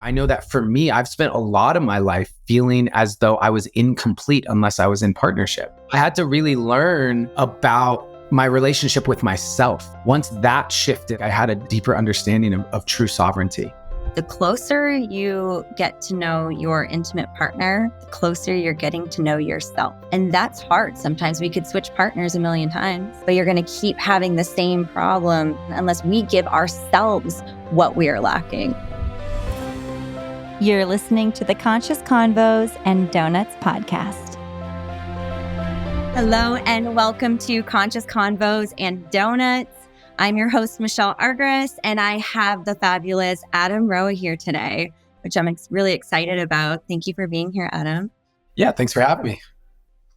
I know that for me, I've spent a lot of my life feeling as though I was incomplete unless I was in partnership. I had to really learn about my relationship with myself. Once that shifted, I had a deeper understanding of true sovereignty. The closer you get to know your intimate partner, the closer you're getting to know yourself. And that's hard. Sometimes we could switch partners a million times, but you're going to keep having the same problem unless we give ourselves what we are lacking. You're listening to the Conscious Convos and Donuts podcast. Hello, and welcome to Conscious Convos and Donuts. I'm your host, Michelle Argris, and I have the fabulous Adam Roa here today, which I'm really excited about. Thank you for being here, Adam. Yeah, thanks for having me.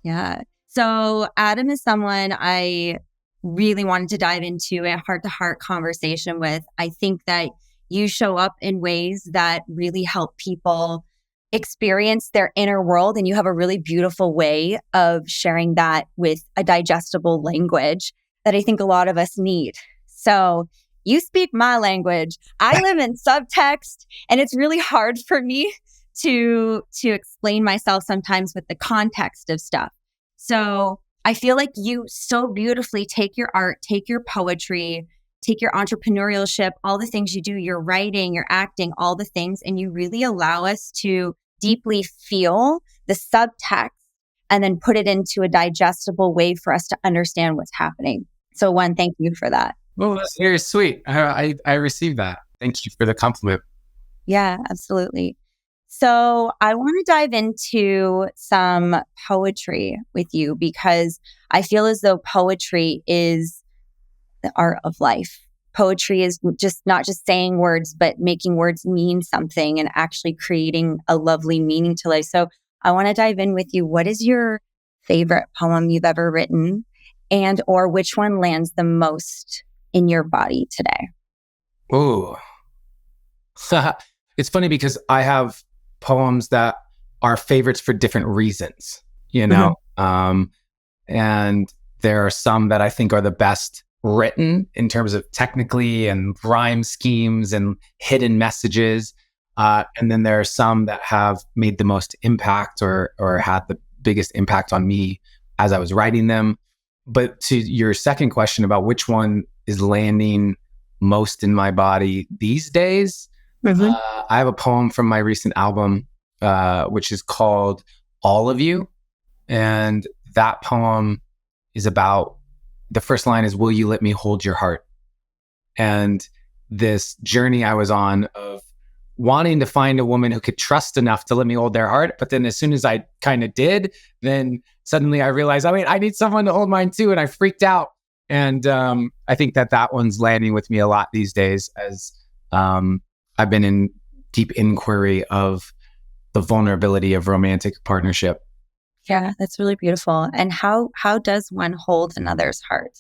Yeah. So Adam is someone I really wanted to dive into a heart-to-heart conversation with. I think that you show up in ways that really help people experience their inner world, and you have a really beautiful way of sharing that with a digestible language that I think a lot of us need. So you speak my language. I live in subtext, and it's really hard for me to explain myself sometimes with the context of stuff. So I feel like you so beautifully take your art, take your poetry, take your entrepreneurship, all the things you do, your writing, your acting, all the things, and you really allow us to deeply feel the subtext and then put it into a digestible way for us to understand what's happening. So one, thank you for that. Well, that's very sweet. I received that. Thank you for the compliment. Yeah, absolutely. So I want to dive into some poetry with you because I feel as though poetry is the art of life. Poetry is just not just saying words, but making words mean something and actually creating a lovely meaning to life. So I want to dive in with you. What is your favorite poem you've ever written, and or which one lands the most in your body today? Oh, it's funny because I have poems that are favorites for different reasons, you know, and there are some that I think are the best written in terms of technically and rhyme schemes and hidden messages. And then there are some that have made the most impact or had the biggest impact on me as I was writing them. But to your second question about which one is landing most in my body these days, I have a poem from my recent album, which is called All of You. And that poem is about, the first line is, "Will you let me hold your heart?" And this journey I was on of wanting to find a woman who could trust enough to let me hold their heart. But then as soon as I kind of did, then suddenly I realized, I need someone to hold mine too. And I freaked out. And I think that one's landing with me a lot these days as I've been in deep inquiry of the vulnerability of romantic partnership. Yeah, that's really beautiful. And how does one hold another's heart?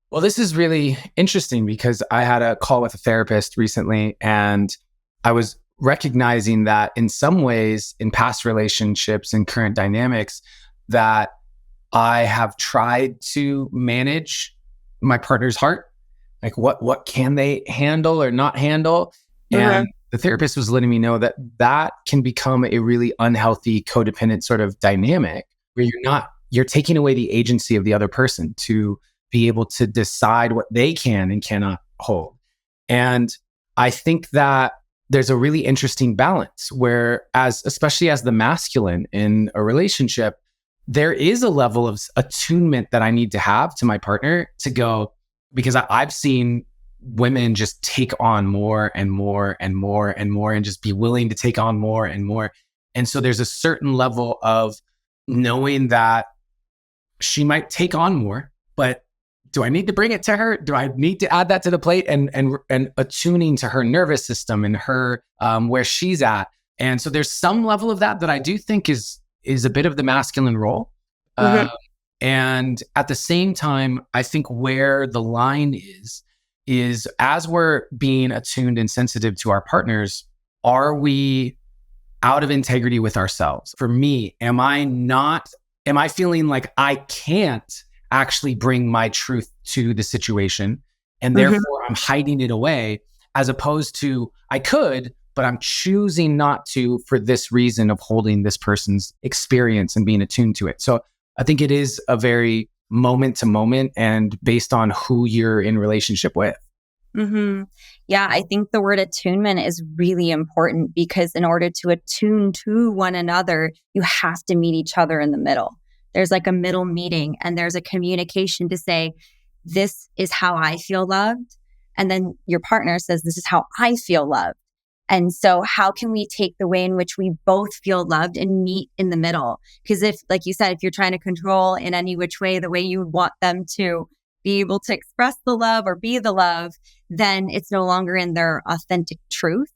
Well, this is really interesting because I had a call with a therapist recently, and I was recognizing that in some ways, in past relationships and current dynamics, that I have tried to manage my partner's heart. Like what can they handle or not handle? And the therapist was letting me know that can become a really unhealthy codependent sort of dynamic where you're taking away the agency of the other person to be able to decide what they can and cannot hold. And I think that there's a really interesting balance where especially as the masculine in a relationship, there is a level of attunement that I need to have to my partner to go, because I've seen women just take on more and more and more and more and just be willing to take on more and more. And so there's a certain level of knowing that she might take on more, but do I need to bring it to her? Do I need to add that to the plate and attuning to her nervous system and her where she's at? And so there's some level of that I do think is a bit of the masculine role. And at the same time, I think where the line is as we're being attuned and sensitive to our partners, are we out of integrity with ourselves? For me, am I feeling like I can't actually bring my truth to the situation, and therefore I'm hiding it away, as opposed to I could, but I'm choosing not to for this reason of holding this person's experience and being attuned to it. So I think it is a very moment to moment and based on who you're in relationship with. Mm-hmm. Yeah, I think the word attunement is really important because in order to attune to one another, you have to meet each other in the middle. There's like a middle meeting and there's a communication to say, this is how I feel loved. And then your partner says, this is how I feel loved. And so how can we take the way in which we both feel loved and meet in the middle? Because if, like you said, if you're trying to control in any which way, the way you would want them to be able to express the love or be the love, then it's no longer in their authentic truth.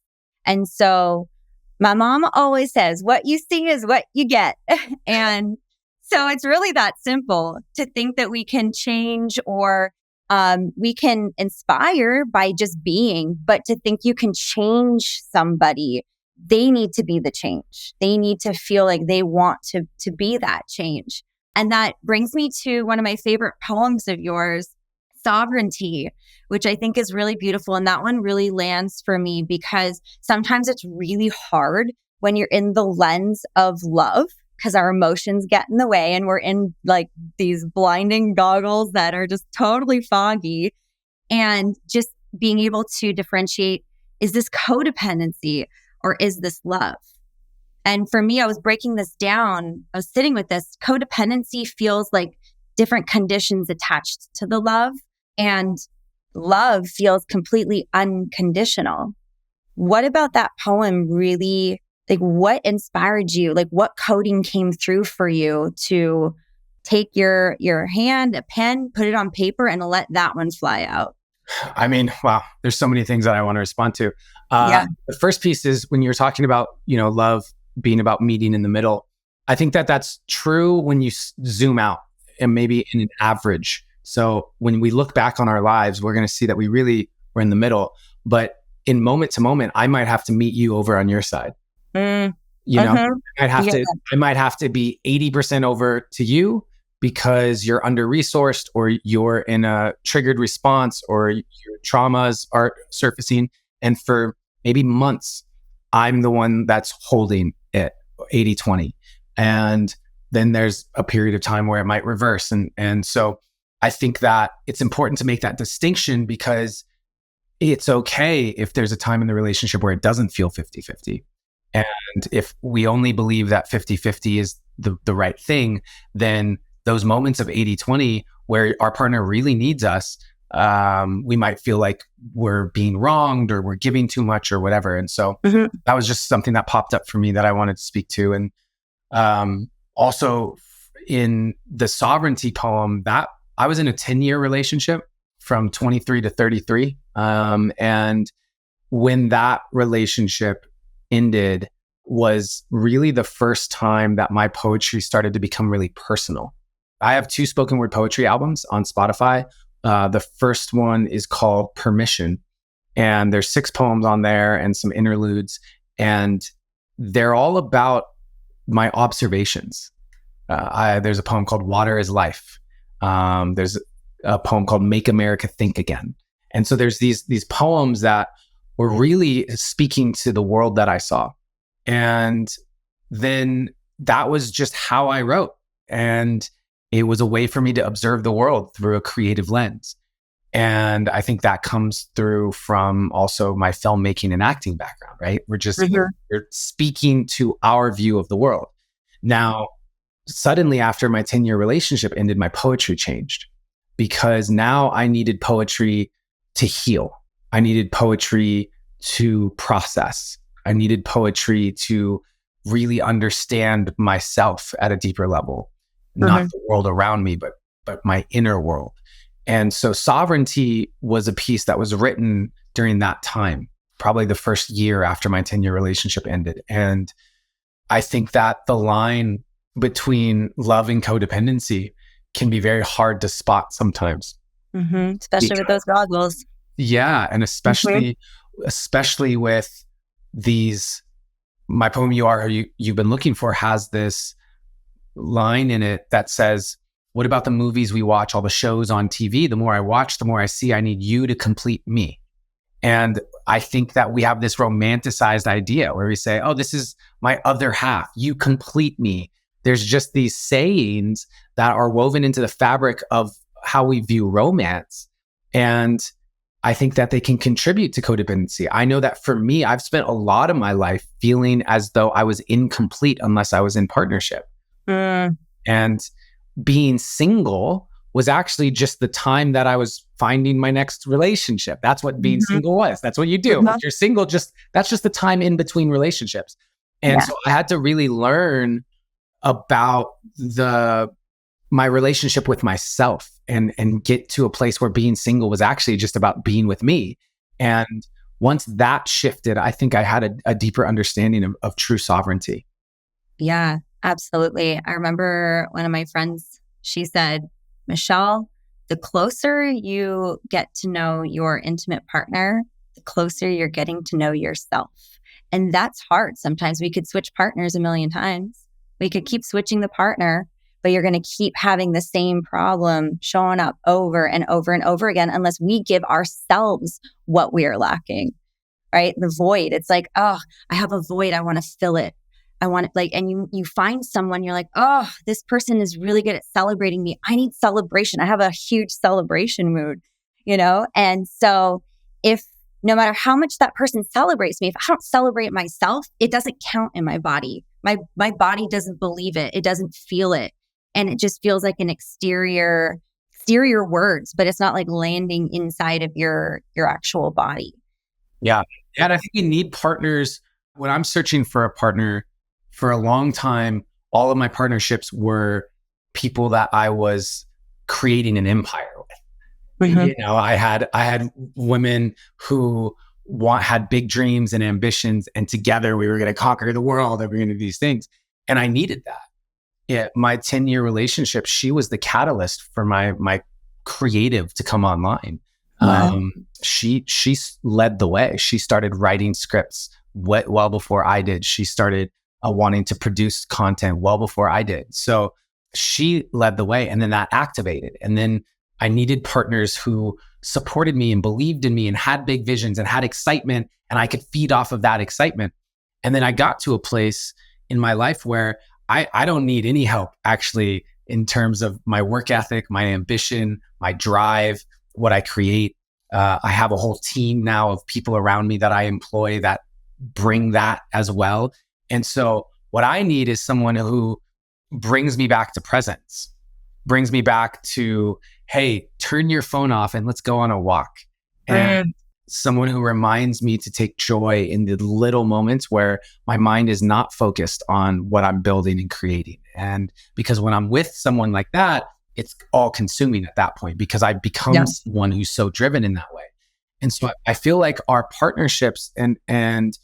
And so my mom always says, what you see is what you get. And so it's really that simple to think that we can change or we can inspire by just being, but to think you can change somebody, they need to be the change. They need to feel like they want to be that change. And that brings me to one of my favorite poems of yours, Sovereignty, which I think is really beautiful. And that one really lands for me because sometimes it's really hard when you're in the lens of love because our emotions get in the way and we're in like these blinding goggles that are just totally foggy. And just being able to differentiate, is this codependency or is this love? And for me, I was breaking this down. I was sitting with this. Codependency feels like different conditions attached to the love, and love feels completely unconditional. What about that poem really, like what inspired you? Like what coding came through for you to take your hand, a pen, put it on paper and let that one fly out? I mean, wow, there's so many things that I want to respond to. The first piece is when you're talking about, love being about meeting in the middle. I think that that's true when you zoom out and maybe in an average. So when we look back on our lives, we're going to see that we really were in the middle. But in moment to moment, I might have to meet you over on your side. I might have to be 80% over to you because you're under-resourced or you're in a triggered response or your traumas are surfacing. And for maybe months, I'm the one that's holding it 80-20. And then there's a period of time where it might reverse. And so I think that it's important to make that distinction because it's okay if there's a time in the relationship where it doesn't feel 50-50. And if we only believe that 50-50 is the right thing, then those moments of 80-20 where our partner really needs us, we might feel like we're being wronged or we're giving too much or whatever. And so that was just something that popped up for me that I wanted to speak to. And also in the Sovereignty poem, that I was in a 10-year relationship from 23 to 33. And when that relationship ended was really the first time that my poetry started to become really personal. I have 2 spoken word poetry albums on Spotify. The first one is called Permission, and there's 6 poems on there and some interludes, and they're all about my observations. There's a poem called Water is Life. There's a poem called Make America Think Again. And so there's these poems that were really speaking to the world that I saw. And then that was just how I wrote. And it was a way for me to observe the world through a creative lens. And I think that comes through from also my filmmaking and acting background, right? We're just we're speaking to our view of the world. Now, suddenly after my 10-year relationship ended, my poetry changed because now I needed poetry to heal. I needed poetry to process. I needed poetry to really understand myself at a deeper level, not the world around me, but my inner world. And so Sovereignty was a piece that was written during that time, probably the first year after my 10-year relationship ended. And I think that the line between love and codependency can be very hard to spot sometimes. Especially with those goggles. Yeah. And especially with these, my poem, You Are Who You've Been Looking For, has this line in it that says, what about the movies we watch, all the shows on TV? The more I watch, the more I see I need you to complete me. And I think that we have this romanticized idea where we say, oh, this is my other half. You complete me. There's just these sayings that are woven into the fabric of how we view romance. And I think that they can contribute to codependency. I know that for me, I've spent a lot of my life feeling as though I was incomplete unless I was in partnership. And being single was actually just the time that I was finding my next relationship. That's what being single was. That's what you do. If you're single, that's just the time in between relationships. And so I had to really learn about my relationship with myself and get to a place where being single was actually just about being with me. And once that shifted, I think I had a deeper understanding of true sovereignty. Yeah, absolutely. I remember one of my friends, she said, Michelle, the closer you get to know your intimate partner, the closer you're getting to know yourself. And that's hard. Sometimes we could switch partners a million times. We could keep switching the partner, but you're going to keep having the same problem showing up over and over and over again unless we give ourselves what we are lacking, right? The void. It's like, oh, I have a void. I want to fill it. I want it and you find someone, you're like, oh, this person is really good at celebrating me. I need celebration. I have a huge celebration mood, And so if no matter how much that person celebrates me, if I don't celebrate myself, it doesn't count in my body. My body doesn't believe it. It doesn't feel it. And it just feels like an exterior words, but it's not like landing inside of your actual body. Yeah. And I think we need partners. When I'm searching for a partner, for a long time, all of my partnerships were people that I was creating an empire with. I had women who had big dreams and ambitions, and together we were going to conquer the world and we're going to do these things. And I needed that. Yeah, my 10-year relationship, she was the catalyst for my creative to come online. Wow. She led the way. She started writing scripts well before I did. She started wanting to produce content well before I did. So she led the way, and then that activated. And then I needed partners who supported me and believed in me and had big visions and had excitement, and I could feed off of that excitement. And then I got to a place in my life where I don't need any help actually in terms of my work ethic, my ambition, my drive, what I create. I have a whole team now of people around me that I employ that bring that as well. And so what I need is someone who brings me back to presence, brings me back to, hey, turn your phone off and let's go on a walk. And someone who reminds me to take joy in the little moments where my mind is not focused on what I'm building and creating. And because when I'm with someone like that, it's all consuming at that point because I've become someone who's so driven in that way. And so I feel like our partnerships and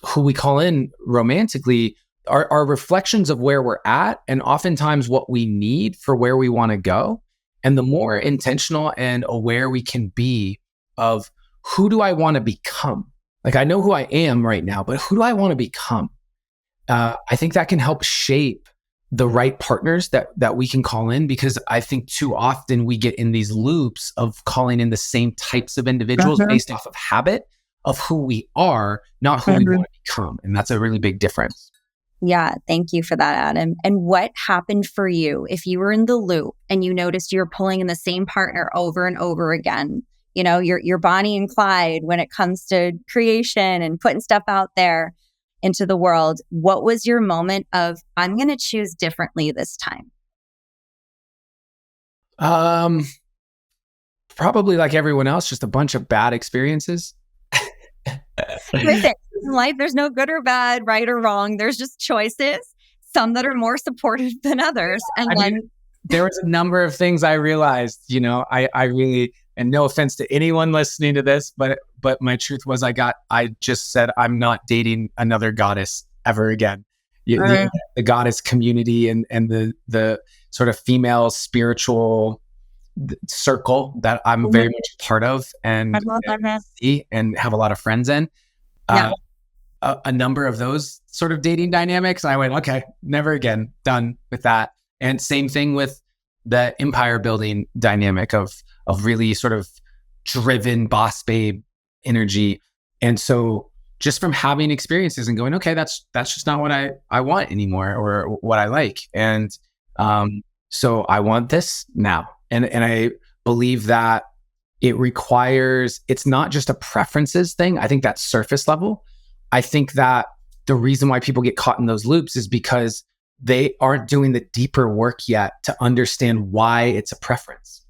who we call in romantically are reflections of where we're at and oftentimes what we need for where we want to go. And the more intentional and aware we can be of who do I want to become? Like I know who I am right now, but who do I want to become? I think that can help shape the right partners that we can call in, because I think too often we get in these loops of calling in the same types of individuals based off of habit of who we are, not who we want to become. And that's a really big difference. Yeah, thank you for that, Adam. And what happened for you if you were in the loop and you noticed you're pulling in the same partner over and over again? You're Bonnie and Clyde when it comes to creation and putting stuff out there into the world. What was your moment of, I'm going to choose differently this time? Probably like everyone else, just a bunch of bad experiences. Listen, in life, there's no good or bad, right or wrong. There's just choices, some that are more supportive than others. And there was a number of things I realized, I really, and no offense to anyone listening to this, but my truth was I just said, I'm not dating another goddess ever again. The goddess community and the sort of female spiritual circle that I'm very much a part of and have a lot of friends in. A number of those sort of dating dynamics, I went, okay, never again, done with that. And same thing with the empire building dynamic of really sort of driven boss babe energy. And so just from having experiences and going, okay, that's just not what I want anymore or what I like. And so I want this now. And I believe that it's not just a preferences thing. I think that's surface level. I think that the reason why people get caught in those loops is because they aren't doing the deeper work yet to understand why it's a preference,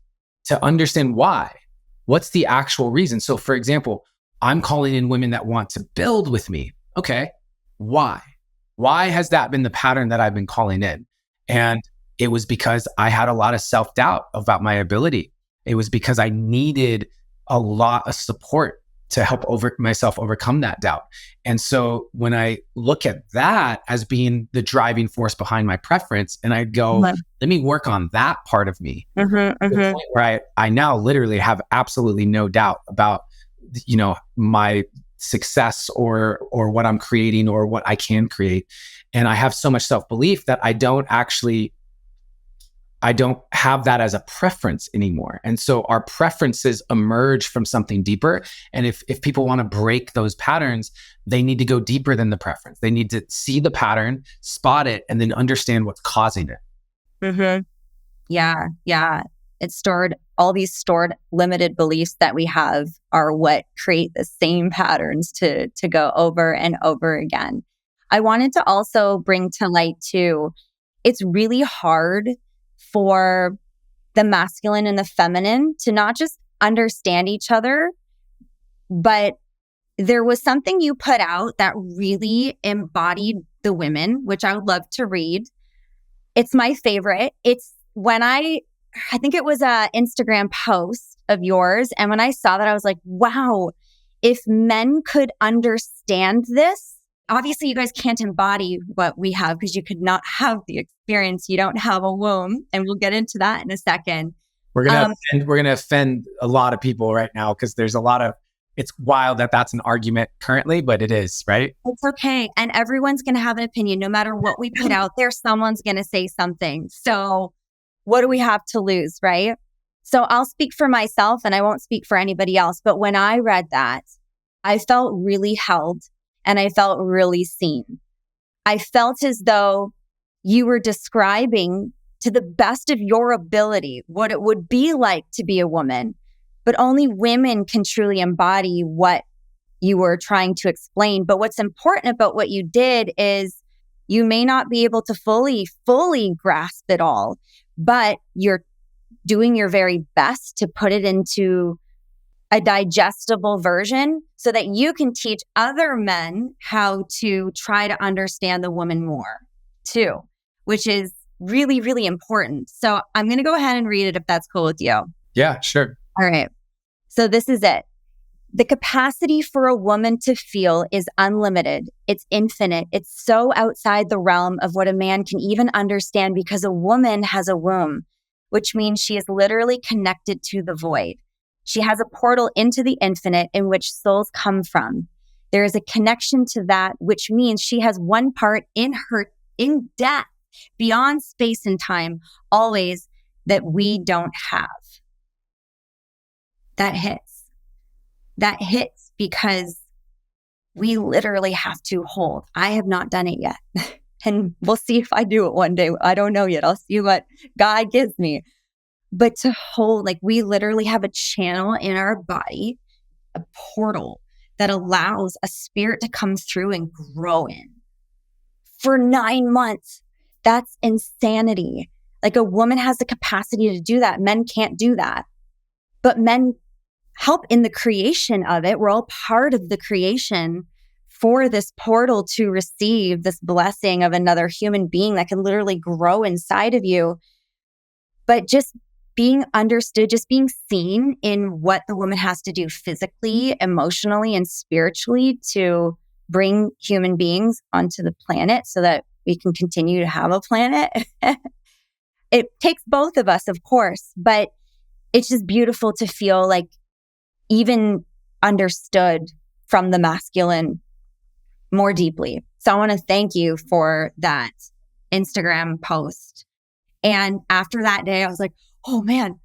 to understand why. What's the actual reason? So, for example, I'm calling in women that want to build with me. Okay, why? Why has that been the pattern that I've been calling in? And it was because I had a lot of self-doubt about my ability. It was because I needed a lot of support to help myself overcome that doubt. And so when I look at that as being the driving force behind my preference, and I go, let me work on that part of me, to the point where I now literally have absolutely no doubt about, my success or what I'm creating or what I can create. And I have so much self-belief that I don't have that as a preference anymore. And so our preferences emerge from something deeper. And if people want to break those patterns, they need to go deeper than the preference. They need to see the pattern, spot it, and then understand what's causing it. Yeah. All these stored limited beliefs that we have are what create the same patterns to go over and over again. I wanted to also bring to light too, it's really hard for the masculine and the feminine to not just understand each other, but there was something you put out that really embodied the women, which I would love to read. It's my favorite. It's when I think it was an Instagram post of yours. And when I saw that, I was like, wow, if men could understand this, obviously you guys can't embody what we have because you could not have the experience. You don't have a womb. And we'll get into that in a second. We're gonna offend a lot of people right now because there's it's wild that that's an argument currently, but it is, right? It's okay. And everyone's going to have an opinion. No matter what we put out there, someone's going to say something. So what do we have to lose, right? So I'll speak for myself and I won't speak for anybody else. But when I read that, I felt really held and I felt really seen. I felt as though you were describing to the best of your ability what it would be like to be a woman, but only women can truly embody what you were trying to explain. But what's important about what you did is you may not be able to fully grasp it all, but you're doing your very best to put it into a digestible version so that you can teach other men how to try to understand the woman more too, which is really, really important. So I'm going to go ahead and read it if that's cool with you. Yeah, sure. All right. So this is it. The capacity for a woman to feel is unlimited. It's infinite. It's so outside the realm of what a man can even understand because a woman has a womb, which means she is literally connected to the void. She has a portal into the infinite in which souls come from. There is a connection to that, which means she has one part in death, beyond space and time, always, that we don't have. That hits because we literally have to hold. I have not done it yet. And we'll see if I do it one day. I don't know yet. I'll see what God gives me. But to hold, we literally have a channel in our body, a portal that allows a spirit to come through and grow in. For 9 months, that's insanity. A woman has the capacity to do that. Men can't do that. But men help in the creation of it. We're all part of the creation for this portal to receive this blessing of another human being that can literally grow inside of you. But just being understood, just being seen in what the woman has to do physically, emotionally, and spiritually to bring human beings onto the planet so that we can continue to have a planet. It takes both of us, of course, but it's just beautiful to feel even understood from the masculine more deeply. So I want to thank you for that Instagram post. And after that day, I was like, oh man,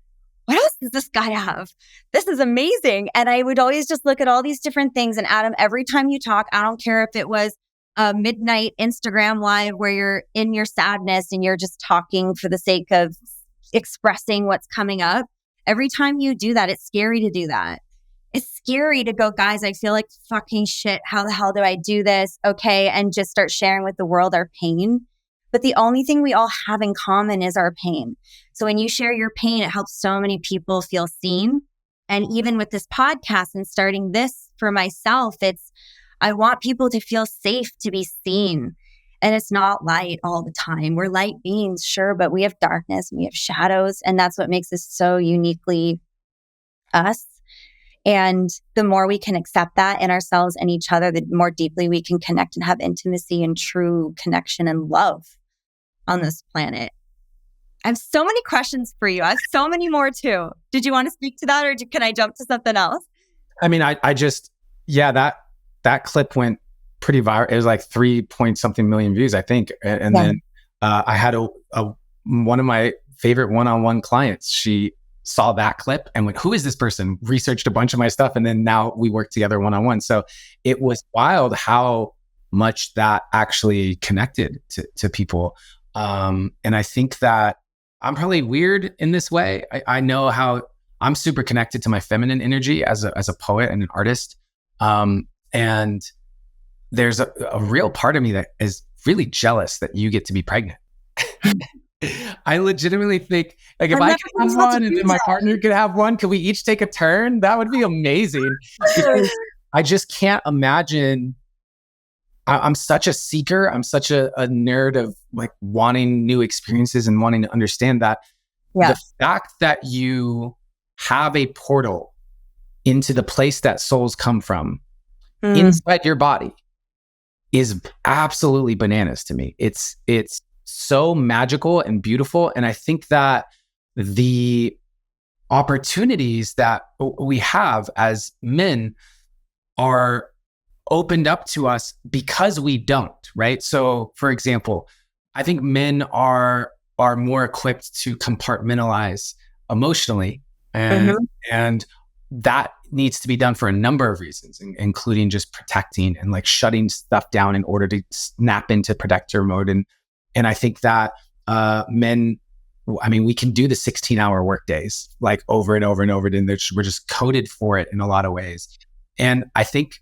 what else does this guy have? This is amazing. And I would always just look at all these different things. And Adam, every time you talk, I don't care if it was a midnight Instagram live where you're in your sadness and you're just talking for the sake of expressing what's coming up. Every time you do that, it's scary to do that. It's scary to go, guys, I feel like fucking shit. How the hell do I do this? Okay. And just start sharing with the world our pain. But the only thing we all have in common is our pain. So when you share your pain, it helps so many people feel seen. And even with this podcast and starting this for myself, I want people to feel safe to be seen. And it's not light all the time. We're light beings, sure, but we have darkness and we have shadows. And that's what makes us so uniquely us. And the more we can accept that in ourselves and each other, the more deeply we can connect and have intimacy and true connection and love on this planet. I have so many questions for you. I have so many more too. Did you want to speak to that, or can I jump to something else? I mean, I just, yeah, that clip went pretty viral. It was like 3 point something million views, I think. And then I had one of my favorite one-on-one clients. She saw that clip and went, who is this person? Researched a bunch of my stuff. And then now we work together one-on-one. So it was wild how much that actually connected to people. And I think that I'm probably weird in this way. I know how I'm super connected to my feminine energy as a poet and an artist. And there's a real part of me that is really jealous that you get to be pregnant. I legitimately think, like, if I could have one and then my partner could have one, could we each take a turn? That would be amazing. Because I just can't imagine. I'm such a seeker. I'm such a nerd of like wanting new experiences and wanting to understand that. Yeah. The fact that you have a portal into the place that souls come from inside your body is absolutely bananas to me. It's so magical and beautiful. And I think that the opportunities that we have as men are opened up to us because we don't, right? So for example, I think men are more equipped to compartmentalize emotionally, and that needs to be done for a number of reasons, including just protecting and like shutting stuff down in order to snap into protector mode. And I think that men, I mean, we can do the 16-hour work days like over and over and over, and we're just coded for it in a lot of ways. And I think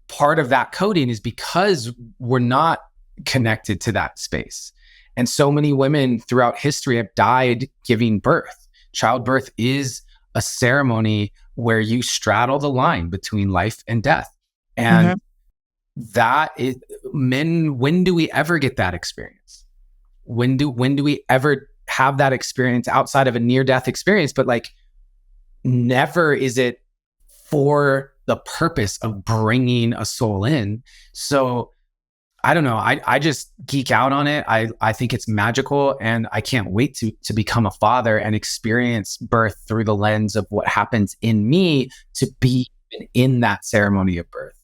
part of that coding is because we're not connected to that space. And so many women throughout history have died giving birth. Childbirth is a ceremony where you straddle the line between life and death. And that is, men, when do we ever get that experience? When do we ever have that experience outside of a near-death experience? But like, never is it for the purpose of bringing a soul in. So I don't know. I just geek out on it. I think it's magical, and I can't wait to become a father and experience birth through the lens of what happens in me to be in that ceremony of birth.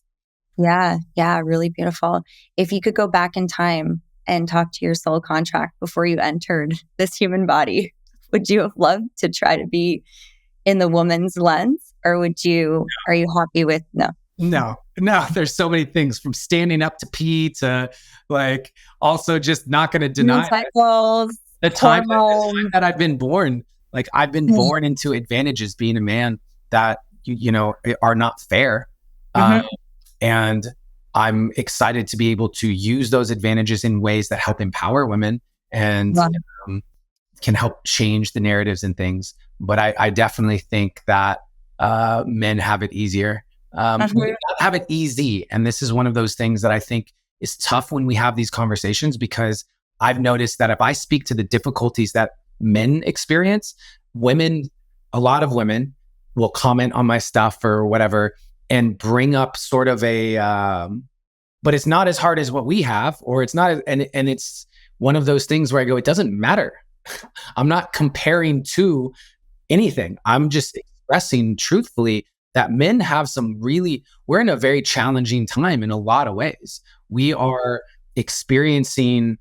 Yeah, really beautiful. If you could go back in time and talk to your soul contract before you entered this human body, would you have loved to try to be in the woman's lens, or are you happy with no? No, there's so many things, from standing up to pee to like, also just not going to deny cycles, the time that I've been born. Like, I've been born into advantages being a man that, you know, are not fair. And I'm excited to be able to use those advantages in ways that help empower women and can help change the narratives and things. But I definitely think that men have it easier. Have it easy. And this is one of those things that I think is tough when we have these conversations, because I've noticed that if I speak to the difficulties that men experience, a lot of women will comment on my stuff or whatever and bring up sort of but it's not as hard as what we have, or it's not, and it's one of those things where I go, it doesn't matter. I'm not comparing to anything. I'm just expressing truthfully that men have we're in a very challenging time in a lot of ways. We are experiencing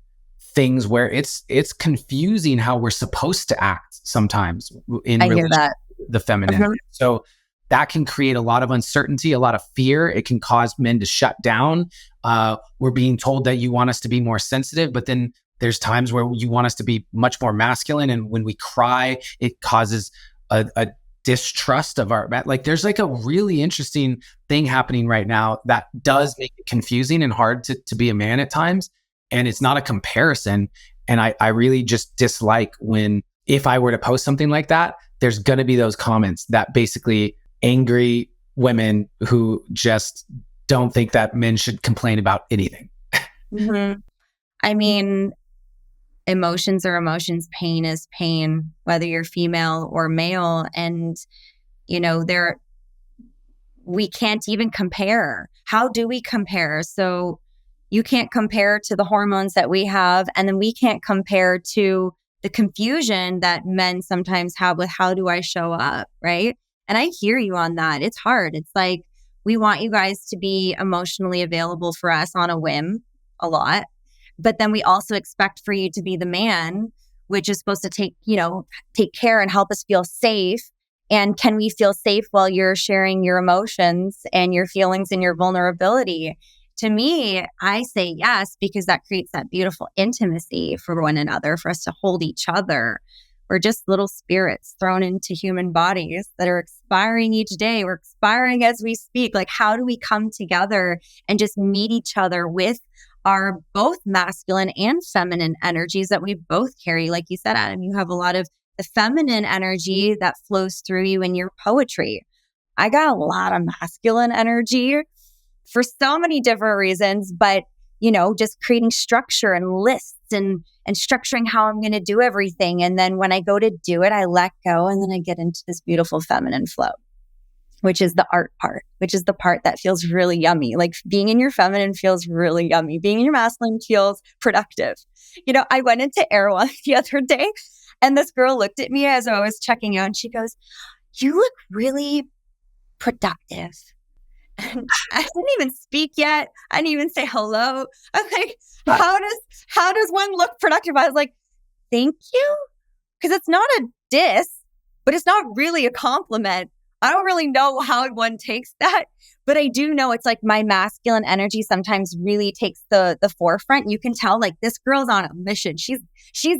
things where it's confusing how we're supposed to act sometimes in I hear relation that. to the feminine. Mhm. So that can create a lot of uncertainty, a lot of fear. It can cause men to shut down. We're being told that you want us to be more sensitive, but then there's times where you want us to be much more masculine. And when we cry, it causes a distrust of our, like, there's like a really interesting thing happening right now that does make it confusing and hard to be a man at times. And it's not a comparison. And I really just dislike when, if I were to post something like that, there's going to be those comments that basically angry women who just don't think that men should complain about anything. Mhm. I mean, emotions are emotions. Pain is pain, whether you're female or male. And, we can't even compare. How do we compare? So you can't compare to the hormones that we have. And then we can't compare to the confusion that men sometimes have with how do I show up, right? And I hear you on that. It's hard. It's like, we want you guys to be emotionally available for us on a whim a lot. But then we also expect for you to be the man, which is supposed to take care and help us feel safe. And can we feel safe while you're sharing your emotions and your feelings and your vulnerability? To me, I say yes, because that creates that beautiful intimacy for one another, for us to hold each other. We're just little spirits thrown into human bodies that are expiring each day. We're expiring as we speak. Like, how do we come together and just meet each other with our both masculine and feminine energies that we both carry? Like you said, Adam, you have a lot of the feminine energy that flows through you in your poetry. I got a lot of masculine energy for so many different reasons, but just creating structure and lists and structuring how I'm going to do everything. And then when I go to do it, I let go, and then I get into this beautiful feminine flow, which is the art part, which is the part that feels really yummy. Like, being in your feminine feels really yummy. Being in your masculine feels productive. I went into Erewhon the other day, and this girl looked at me as I was checking out, and she goes, "You look really productive." And I didn't even speak yet. I didn't even say hello. I'm like, how does one look productive? I was like, thank you. Because it's not a diss, but it's not really a compliment. I don't really know how one takes that, but I do know it's like my masculine energy sometimes really takes the forefront. You can tell, like, this girl's on a mission. She's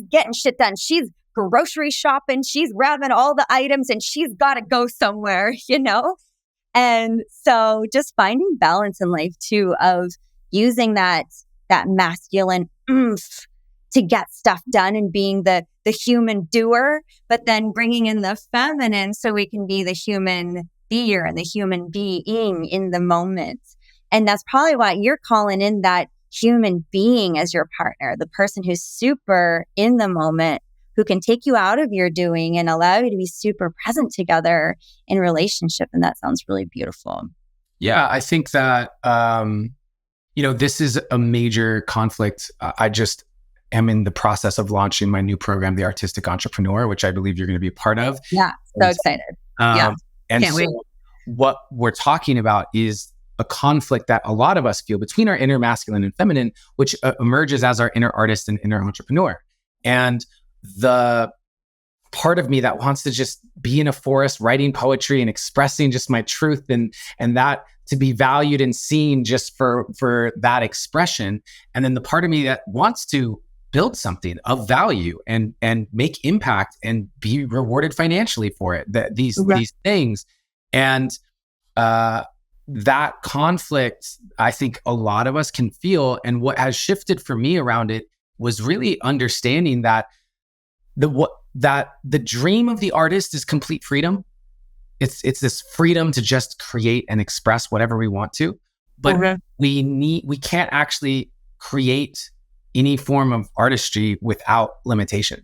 getting shit done. She's grocery shopping. She's grabbing all the items, and she's got to go somewhere, And so just finding balance in life too, of using that masculine oomph to get stuff done and being the human doer, but then bringing in the feminine so we can be the human beer and the human being in the moment. And that's probably why you're calling in that human being as your partner, the person who's super in the moment, who can take you out of your doing and allow you to be super present together in relationship. And that sounds really beautiful. Yeah, I think that, this is a major conflict. I just am in the process of launching my new program, The Artistic Entrepreneur, which I believe you're going to be a part of. Yeah, so excited. Yeah, and can't so wait. What we're talking about is a conflict that a lot of us feel between our inner masculine and feminine, which emerges as our inner artist and inner entrepreneur. And the part of me that wants to just be in a forest writing poetry and expressing just my truth and that to be valued and seen just for that expression. And then the part of me that wants to build something of value and make impact and be rewarded financially for it, these things. And that conflict, I think a lot of us can feel. And what has shifted for me around it was really understanding that the dream of the artist is complete freedom. It's this freedom to just create and express whatever we want to, but we can't actually create any form of artistry without limitation.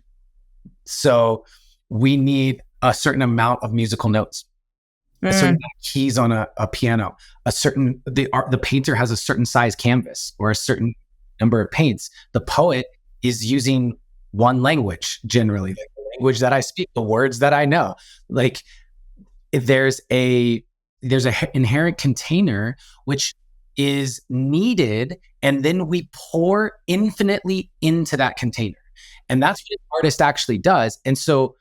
So we need a certain amount of musical notes, a certain amount of keys on a piano, the painter has a certain size canvas or a certain number of paints. The poet is using one language, generally, like the language that I speak, the words that I know. Like, there's a inherent container which is needed And then we pour infinitely into that container. And that's what an artist actually does. And so,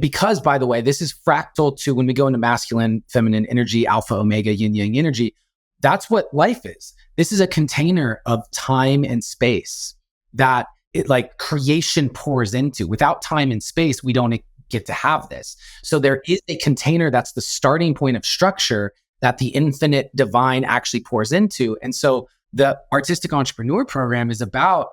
because, by the way, this is fractal to when we go into masculine, feminine energy, alpha, omega, yin, yang energy. That's what life is. This is a container of time and space that it, like, creation pours into. Without time and space, we don't get to have this. So there is a container that's the starting point of structure that the infinite divine actually pours into. And so the Artistic Entrepreneur Program is about,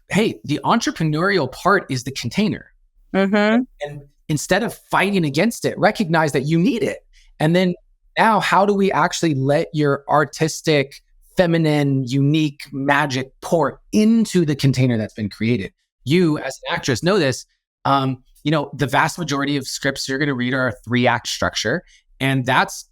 hey, the entrepreneurial part is the container. Mm-hmm. And instead of fighting against it, recognize that you need it. And then now, how do we actually let your artistic, feminine, unique magic pour into the container that's been created? You, as an actress, know this. The vast majority of scripts you're going to read are a 3-act structure, and that's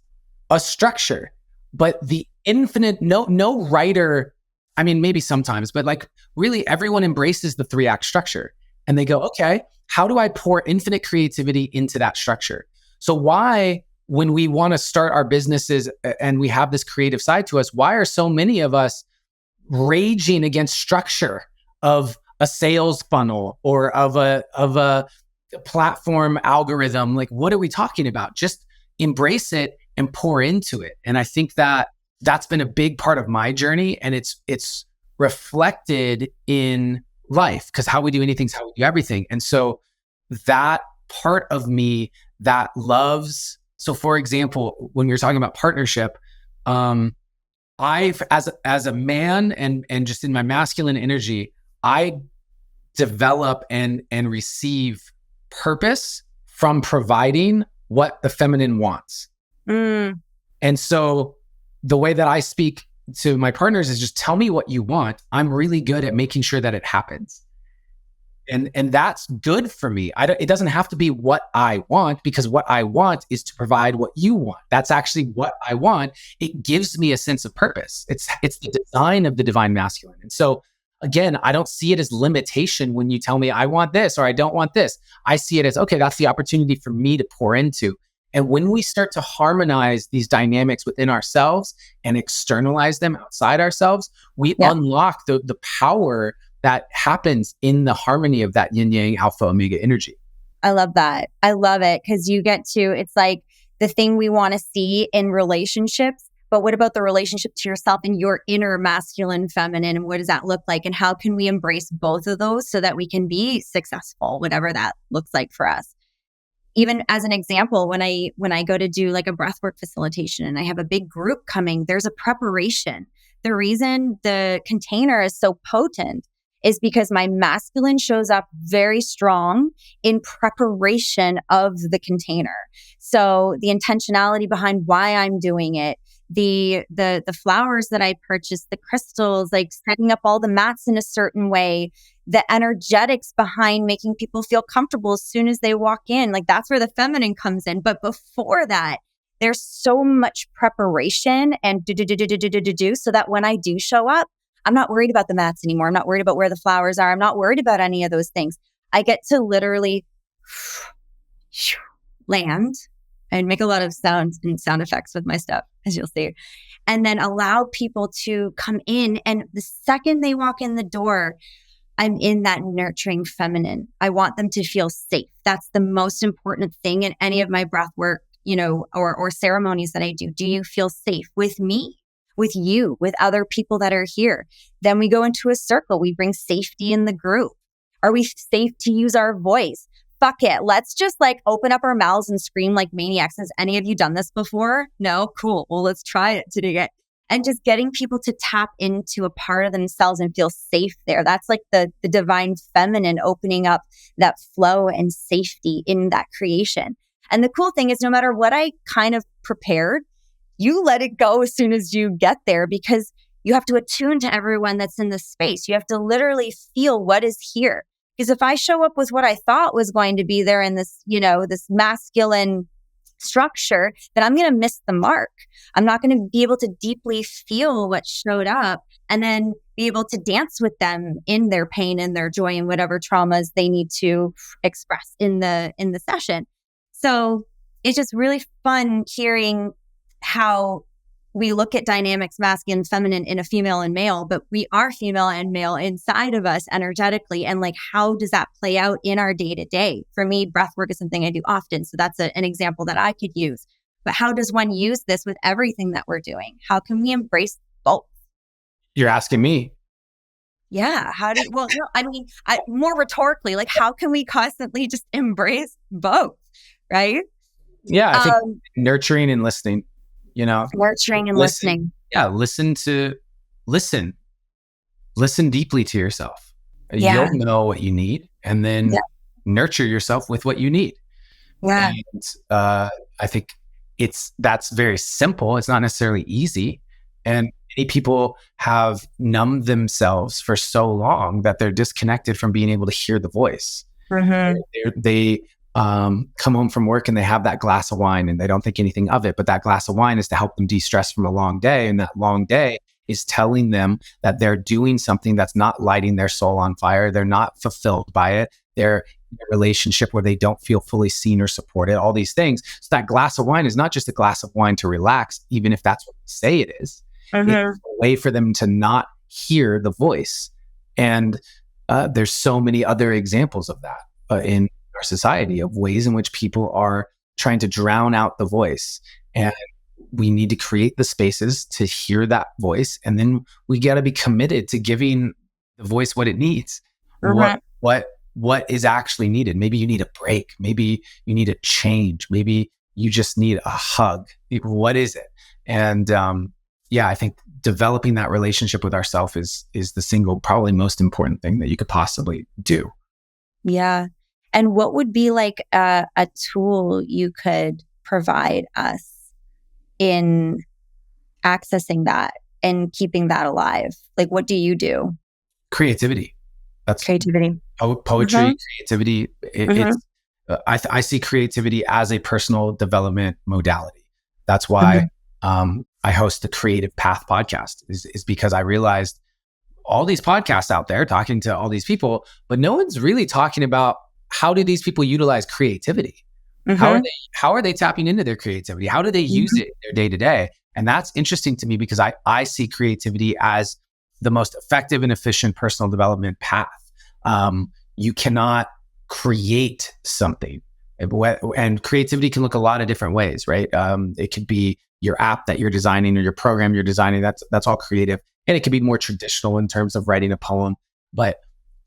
a structure. But the infinite, no writer, I mean, maybe sometimes, but like really everyone embraces the 3-act structure, and they go, okay, how do I pour infinite creativity into that structure? So why, when we want to start our businesses and we have this creative side to us, why are so many of us raging against structure of a sales funnel or of a platform algorithm? Like, what are we talking about? Just embrace it and pour into it. And I think that that's been a big part of my journey, and it's reflected in life, because how we do anything is how we do everything. And so that part of me that loves, so for example, when you're talking about partnership, I've, as a man and just in my masculine energy, I develop and receive purpose from providing what the feminine wants. Mm. And so the way that I speak to my partners is just tell me what you want. I'm really good at making sure that it happens. And that's good for me. It doesn't have to be what I want, because what I want is to provide what you want. That's actually what I want. It gives me a sense of purpose. It's the design of the divine masculine. And so again, I don't see it as limitation when you tell me I want this or I don't want this. I see it as, okay, that's the opportunity for me to pour into. And when we start to harmonize these dynamics within ourselves and externalize them outside ourselves, we unlock the power that happens in the harmony of that yin yang alpha omega energy. I love that. I love it, because you get to, it's like the thing we want to see in relationships. But what about the relationship to yourself and your inner masculine, feminine? And what does that look like? And how can we embrace both of those so that we can be successful, whatever that looks like for us? Even as an example, when I go to do like a breathwork facilitation and I have a big group coming, there's a preparation. The reason the container is so potent is because my masculine shows up very strong in preparation of the container. So the intentionality behind why I'm doing it, the flowers that I purchased, the crystals, like setting up all the mats in a certain way, the energetics behind making people feel comfortable as soon as they walk in, like that's where the feminine comes in. But before that, there's so much preparation and do so that when I do show up, I'm not worried about the mats anymore. I'm not worried about where the flowers are. I'm not worried about any of those things. I get to literally land and make a lot of sounds and sound effects with my stuff, as you'll see, and then allow people to come in. And the second they walk in the door, I'm in that nurturing feminine. I want them to feel safe. That's the most important thing in any of my breath work, or ceremonies that I do. Do you feel safe with me? With you, with other people that are here? Then we go into a circle. We bring safety in the group. Are we safe to use our voice? Fuck it. Let's just like open up our mouths and scream like maniacs. Has any of you done this before? No? Cool. Well, let's try it today. And just getting people to tap into a part of themselves and feel safe there. That's like the divine feminine opening up that flow and safety in that creation. And the cool thing is, no matter what I kind of prepared, you let it go as soon as you get there, because you have to attune to everyone that's in the space. You have to literally feel what is here. Because if I show up with what I thought was going to be there in this, this masculine structure, then I'm going to miss the mark. I'm not going to be able to deeply feel what showed up and then be able to dance with them in their pain and their joy and whatever traumas they need to express in the session. So it's just really fun hearing how we look at dynamics, masculine, feminine in a female and male, but we are female and male inside of us energetically. And like, how does that play out in our day to day? For me, breath work is something I do often. So that's an example that I could use. But how does one use this with everything that we're doing? How can we embrace both? You're asking me. Yeah. More rhetorically, like, how can we constantly just embrace both? Right. Yeah. I think nurturing and listening, nurturing and listening. Yeah. Listen deeply to yourself. Yeah. You'll know what you need, and then nurture yourself with what you need. Yeah. And I think that's very simple. It's not necessarily easy. And many people have numbed themselves for so long that they're disconnected from being able to hear the voice. Mm-hmm. They come home from work and they have that glass of wine and they don't think anything of it. But that glass of wine is to help them de-stress from a long day. And that long day is telling them that they're doing something that's not lighting their soul on fire. They're not fulfilled by it. They're in a relationship where they don't feel fully seen or supported, all these things. So that glass of wine is not just a glass of wine to relax, even if that's what they say it is. Mm-hmm. It's a way for them to not hear the voice. And there's so many other examples of that in our society, of ways in which people are trying to drown out the voice. And we need to create the spaces to hear that voice. And then we got to be committed to giving the voice what it needs. Mm-hmm. What is actually needed. Maybe you need a break. Maybe you need a change. Maybe you just need a hug. What is it? And I think developing that relationship with ourselves is the single, probably most important thing that you could possibly do. Yeah. And what would be like a tool you could provide us in accessing that and keeping that alive? Like, what do you do? Creativity. That's creativity. Poetry, Mm-hmm. creativity. I see creativity as a personal development modality. That's why I host the Creative Path podcast, is because I realized all these podcasts out there talking to all these people, but no one's really talking about how do these people utilize creativity? Mm-hmm. How are they tapping into their creativity? How do they use it in their day to day? And that's interesting to me because I see creativity as the most effective and efficient personal development path. You cannot create something, and creativity can look a lot of different ways, right? It could be your app that you're designing or your program you're designing. That's all creative. And it could be more traditional in terms of writing a poem. But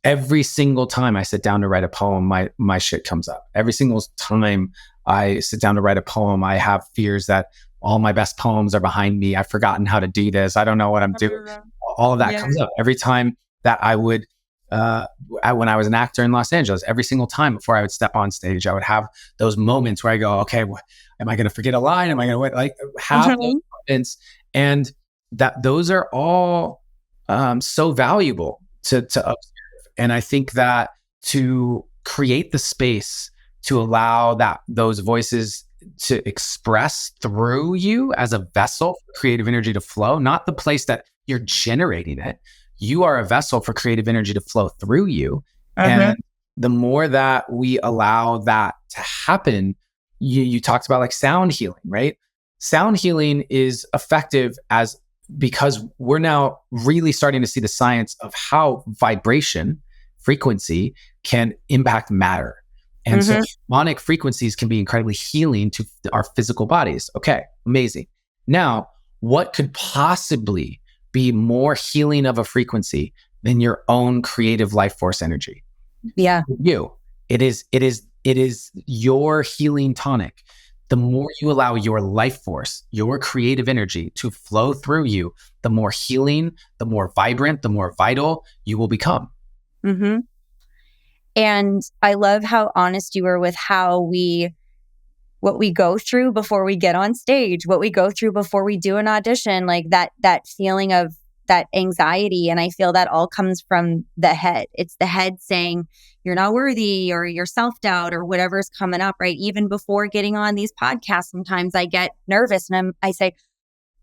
every single time I sit down to write a poem, my shit comes up. Every single time I sit down to write a poem, I have fears that all my best poems are behind me. I've forgotten how to do this. I don't know what I'm doing. All of that comes up every time that I would, when I was an actor in Los Angeles, every single time before I would step on stage, I would have those moments where I go, okay, am I going to forget a line? Am I going to have those moments? And those are all so valuable to observe. And I think that to create the space to allow those voices to express through you as a vessel for creative energy to flow, not the place that you're generating it. You are a vessel for creative energy to flow through you. And the more that we allow that to happen, you talked about like sound healing, right? Sound healing is effective because we're now really starting to see the science of how vibration, frequency can impact matter. And so harmonic frequencies can be incredibly healing to our physical bodies. Okay, amazing. Now, what could possibly be more healing of a frequency than your own creative life force energy? Yeah. It is your healing tonic. The more you allow your life force, your creative energy to flow through you, the more healing, the more vibrant, the more vital you will become. Mm-hmm. And I love how honest you were with what we go through before we get on stage, what we go through before we do an audition, like that feeling of that anxiety. And I feel that all comes from the head. It's the head saying you're not worthy, or your self-doubt, or whatever's coming up, right? Even before getting on these podcasts, sometimes I get nervous and I say,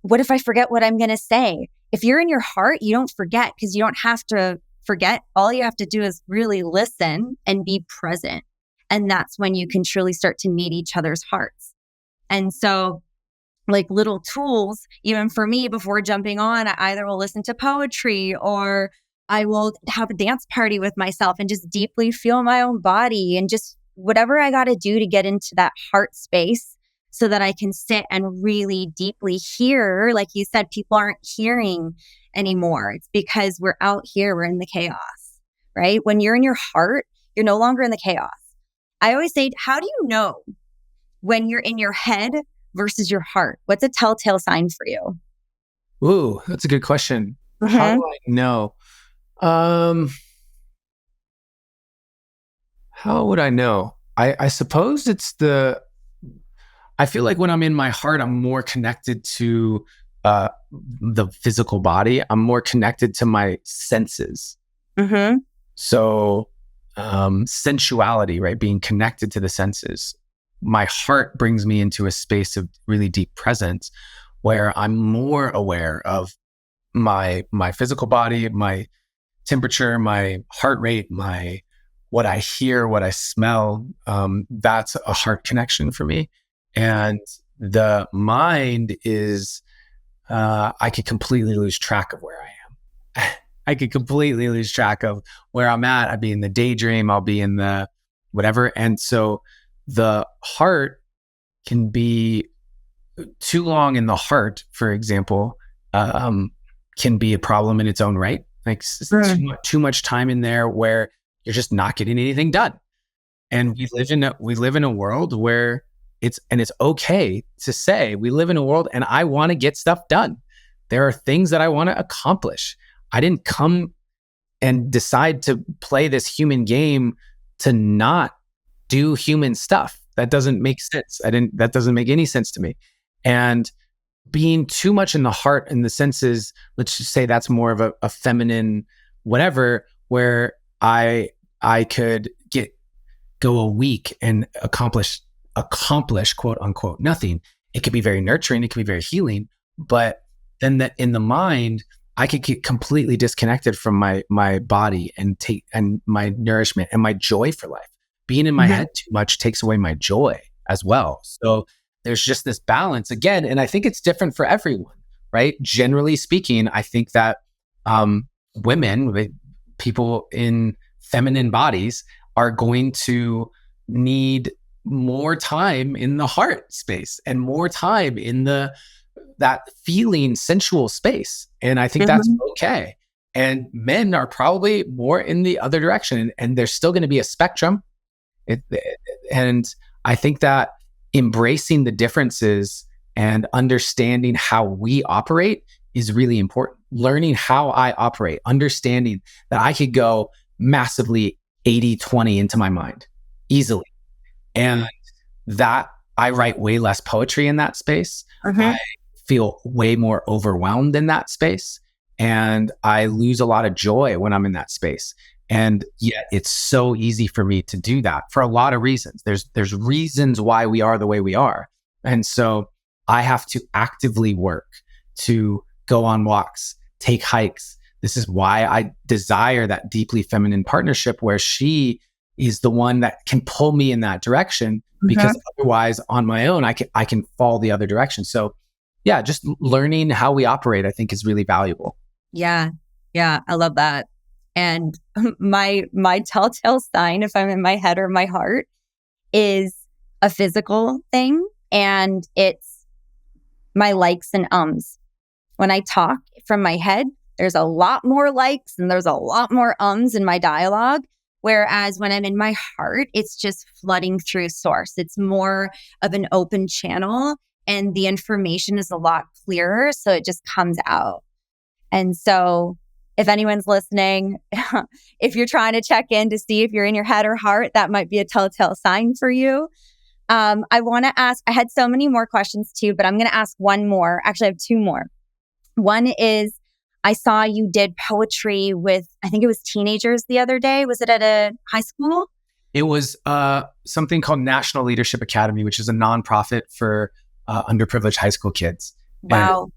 what if I forget what I'm going to say? If you're in your heart, you don't forget, because you don't have to forget. All you have to do is really listen and be present. And that's when you can truly start to meet each other's hearts. And so like little tools, even for me before jumping on. I either will listen to poetry or I will have a dance party with myself and just deeply feel my own body and just whatever I got to do to get into that heart space so that I can sit and really deeply hear. Like you said, people aren't hearing anymore. It's because we're out here, we're in the chaos, right? When you're in your heart, you're no longer in the chaos. I always say, how do you know when you're in your head versus your heart? What's a telltale sign for you? Ooh, that's a good question. How do I know? How would I know? I suppose I feel like when I'm in my heart, I'm more connected to the physical body. I'm more connected to my senses. Mm-hmm. So, sensuality, right? Being connected to the senses. My heart brings me into a space of really deep presence where I'm more aware of my physical body, my temperature, my heart rate, my what I hear, what I smell. That's a heart connection for me. And the mind is, I could completely lose track of where I am. I could completely lose track of where I'm at. I'd be in the daydream. I'll be in the whatever. And so the heart can be too long in the heart, for example, can be a problem in its own right. Like too much time in there where you're just not getting anything done. And we live in a world where it's okay to say we live in a world and I want to get stuff done. There are things that I want to accomplish. I didn't come and decide to play this human game to not do human stuff. That doesn't make sense. That doesn't make any sense to me. And being too much in the heart and the senses, let's just say that's more of a feminine whatever, where I could go a week and accomplish quote unquote nothing. It could be very nurturing, it could be very healing, but then that in the mind, I could get completely disconnected from my body and my nourishment and my joy for life. Being in my head too much takes away my joy as well. So there's just this balance again, and I think it's different for everyone, right? Generally speaking, I think that women, people in feminine bodies, are going to need more time in the heart space and more time in that feeling sensual space. And I think that's okay. And men are probably more in the other direction, and there's still going to be a spectrum. And I think that embracing the differences and understanding how we operate is really important. Learning how I operate, understanding that I could go massively 80-20 into my mind easily. And that I write way less poetry in that space. I feel way more overwhelmed in that space. And I lose a lot of joy when I'm in that space. And yet it's so easy for me to do that for a lot of reasons. There's reasons why we are the way we are. And so I have to actively work to go on walks, take hikes. This is why I desire that deeply feminine partnership where she is the one that can pull me in that direction, because otherwise on my own, I can fall the other direction. So yeah, just learning how we operate, I think, is really valuable. Yeah. Yeah. I love that. And my telltale sign, if I'm in my head or my heart, is a physical thing. And it's my likes and ums. When I talk from my head, there's a lot more likes and there's a lot more ums in my dialogue. Whereas when I'm in my heart, it's just flooding through source. It's more of an open channel and the information is a lot clearer. So it just comes out. And so if anyone's listening, if you're trying to check in to see if you're in your head or heart, that might be a telltale sign for you. I want to ask, I had so many more questions too, but I'm going to ask one more. Actually, I have two more. One is, I saw you did poetry with, I think it was teenagers the other day. Was it at a high school? It was something called National Leadership Academy, which is a nonprofit for underprivileged high school kids. Wow. And,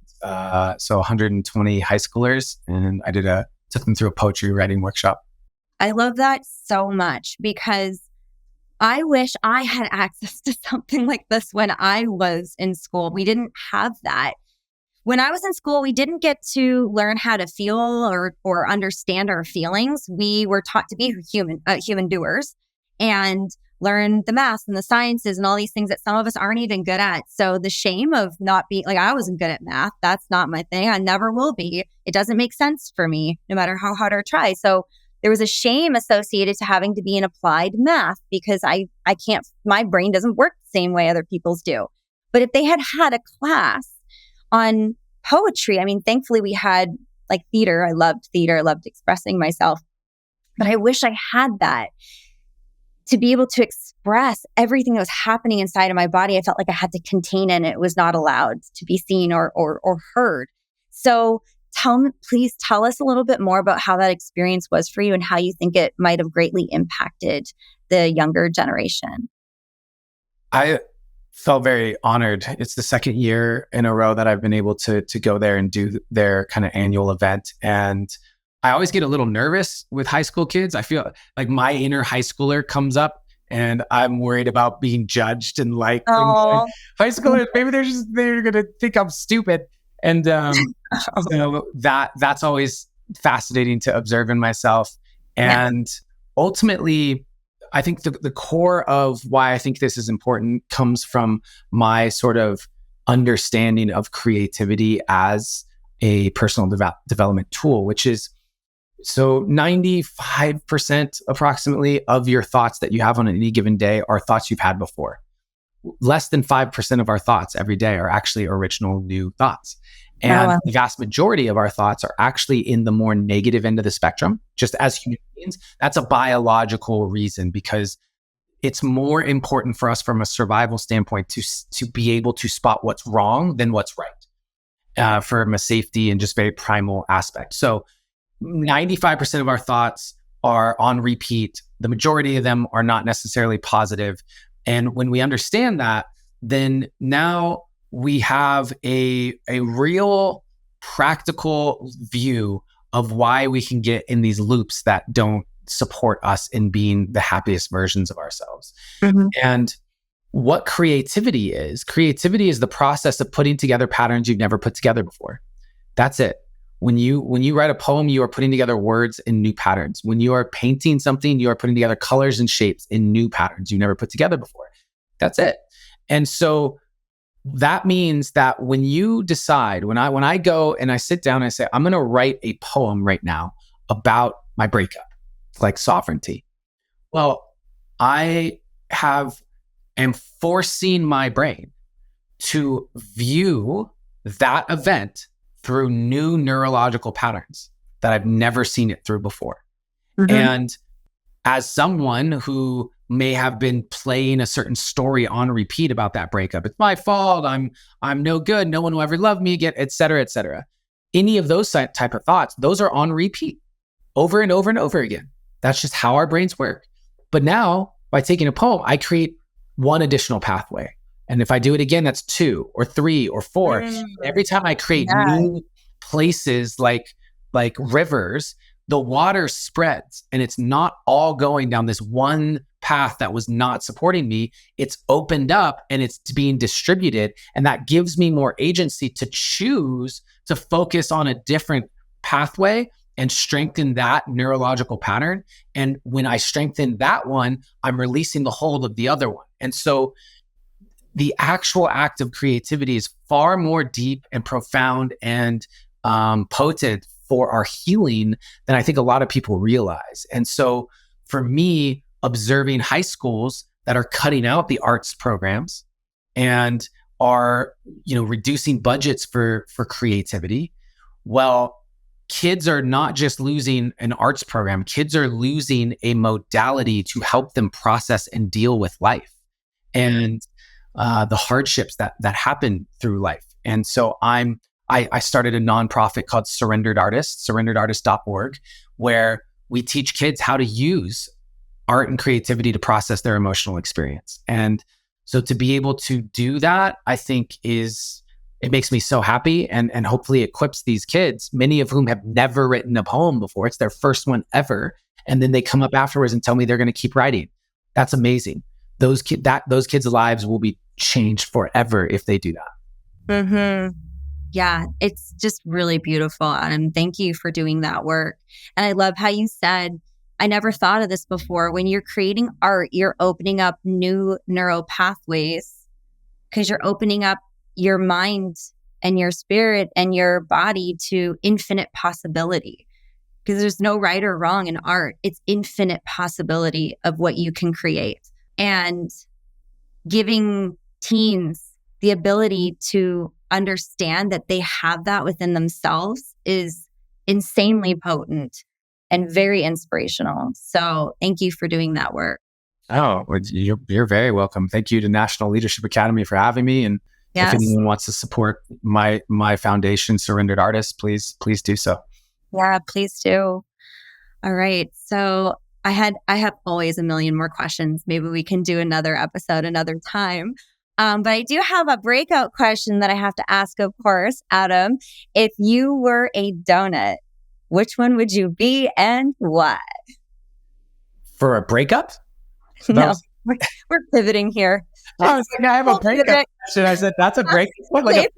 so 120 high schoolers, and I took them through a poetry writing workshop. I love that so much because I wish I had access to something like this when I was in school. We didn't have that. When I was in school, we didn't get to learn how to feel or understand our feelings. We were taught to be human doers and learn the math and the sciences and all these things that some of us aren't even good at. So the shame of not being like, I wasn't good at math. That's not my thing. I never will be. It doesn't make sense for me, no matter how hard I try. So there was a shame associated to having to be in applied math because I can't, my brain doesn't work the same way other people's do. But if they had had a class on poetry, I mean, thankfully we had like theater. I loved theater. I loved expressing myself. But I wish I had that to be able to express everything that was happening inside of my body. I felt like I had to contain it and it was not allowed to be seen or heard. So please tell us a little bit more about how that experience was for you and how you think it might have greatly impacted the younger generation. I felt very honored. It's the second year in a row that I've been able to go there and do their kind of annual event. And I always get a little nervous with high school kids. I feel like my inner high schooler comes up and I'm worried about being judged and like high schoolers, maybe they're going to think I'm stupid. And so that's always fascinating to observe in myself. And ultimately, I think the core of why I think this is important comes from my sort of understanding of creativity as a personal development tool, which is so 95% approximately of your thoughts that you have on any given day are thoughts you've had before. Less than 5% of our thoughts every day are actually original new thoughts. And the vast majority of our thoughts are actually in the more negative end of the spectrum. Just as human beings, that's a biological reason because it's more important for us from a survival standpoint to be able to spot what's wrong than what's right from a safety and just very primal aspect. So 95% of our thoughts are on repeat. The majority of them are not necessarily positive. And when we understand that, then now we have a real practical view of why we can get in these loops that don't support us in being the happiest versions of ourselves. Mm-hmm. And what creativity is the process of putting together patterns you've never put together before. That's it. When you write a poem, you are putting together words in new patterns. When you are painting something, you are putting together colors and shapes in new patterns you never put together before. That's it. And so that means that when you decide, when I go and I sit down and I say, I'm going to write a poem right now about my breakup, like sovereignty. Well, I am forcing my brain to view that event through new neurological patterns that I've never seen it through before. Mm-hmm. And as someone who may have been playing a certain story on repeat about that breakup, it's my fault, I'm no good, no one will ever love me again, et cetera, et cetera. Any of those type of thoughts, those are on repeat over and over and over again. That's just how our brains work. But now, by taking a poem, I create one additional pathway. And if I do it again, that's 2 or 3 or 4. Every time I create new places like rivers, the water spreads and it's not all going down this one path that was not supporting me. It's opened up and it's being distributed. And that gives me more agency to choose to focus on a different pathway and strengthen that neurological pattern. And when I strengthen that one, I'm releasing the hold of the other one. And so the actual act of creativity is far more deep and profound and potent for our healing than I think a lot of people realize. And so for me, observing high schools that are cutting out the arts programs and are, reducing budgets for creativity, well, kids are not just losing an arts program, kids are losing a modality to help them process and deal with life and the hardships that happen through life. And so I started a nonprofit called Surrendered Artists, surrenderedartist.org, where we teach kids how to use art and creativity to process their emotional experience. And so to be able to do that, I think it makes me so happy and hopefully equips these kids, many of whom have never written a poem before. It's their first one ever. And then they come up afterwards and tell me they're going to keep writing. That's amazing. Those kids' lives will be changed forever if they do that. Mm-hmm. Yeah, it's just really beautiful. And thank you for doing that work. And I love how you said, I never thought of this before. When you're creating art, you're opening up new neural pathways because you're opening up your mind and your spirit and your body to infinite possibility. Because there's no right or wrong in art. It's infinite possibility of what you can create. And giving teens the ability to understand that they have that within themselves is insanely potent and very inspirational. So thank you for doing that work. Oh, well, you're very welcome. Thank you to National Leadership Academy for having me. And Yes. if anyone wants to support my foundation, Surrendered Artists, please do so. Yeah, please do. All right. So I have always a million more questions. Maybe we can do another episode another time. But I do have a breakout question that I have to ask, of course, Adam. If you were a donut, which one would you be and why? For a breakup? No, we're pivoting here. I was like, I have a breakup question. I said, that's a breakup. Let's do it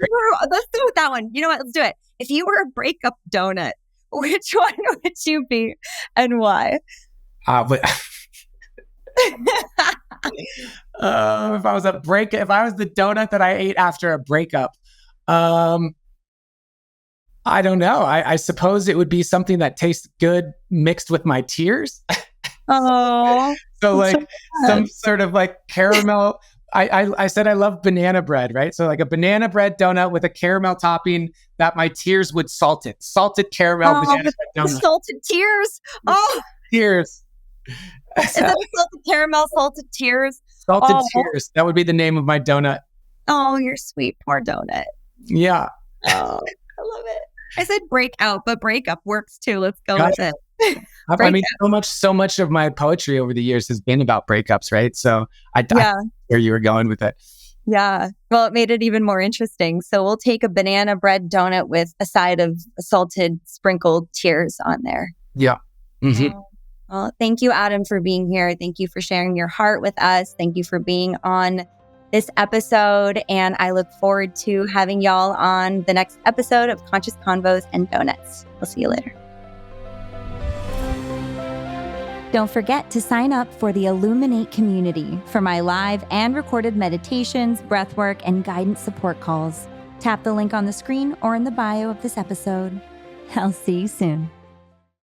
that one. You know what? Let's do it. If you were a breakup donut, which one would you be and why? But if I was the donut that I ate after a breakup, I don't know. I suppose it would be something that tastes good mixed with my tears. Oh, So like some sort of like caramel. I said I love banana bread, right? So like a banana bread donut with a caramel topping that my tears would salt it. Salted caramel banana bread donut. Salted tears. Oh, Tears. is that a salted caramel, salted tears? Salted tears. That would be the name of my donut. Oh, you're sweet. Poor donut. Yeah. Oh, I love it. I said breakout, but breakup works too. Let's go with it. I mean, so much of my poetry over the years has been about breakups, right? So I where you were going with it. Yeah. Well, it made it even more interesting. So we'll take a banana bread donut with a side of salted sprinkled tears on there. Yeah. Mm-hmm. Well, thank you, Adam, for being here. Thank you for sharing your heart with us. Thank you for being on this episode. And I look forward to having y'all on the next episode of Conscious Convos and Donuts. We'll see you later. Don't forget to sign up for the Illuminate community for my live and recorded meditations, breathwork, and guidance support calls. Tap the link on the screen or in the bio of this episode. I'll see you soon.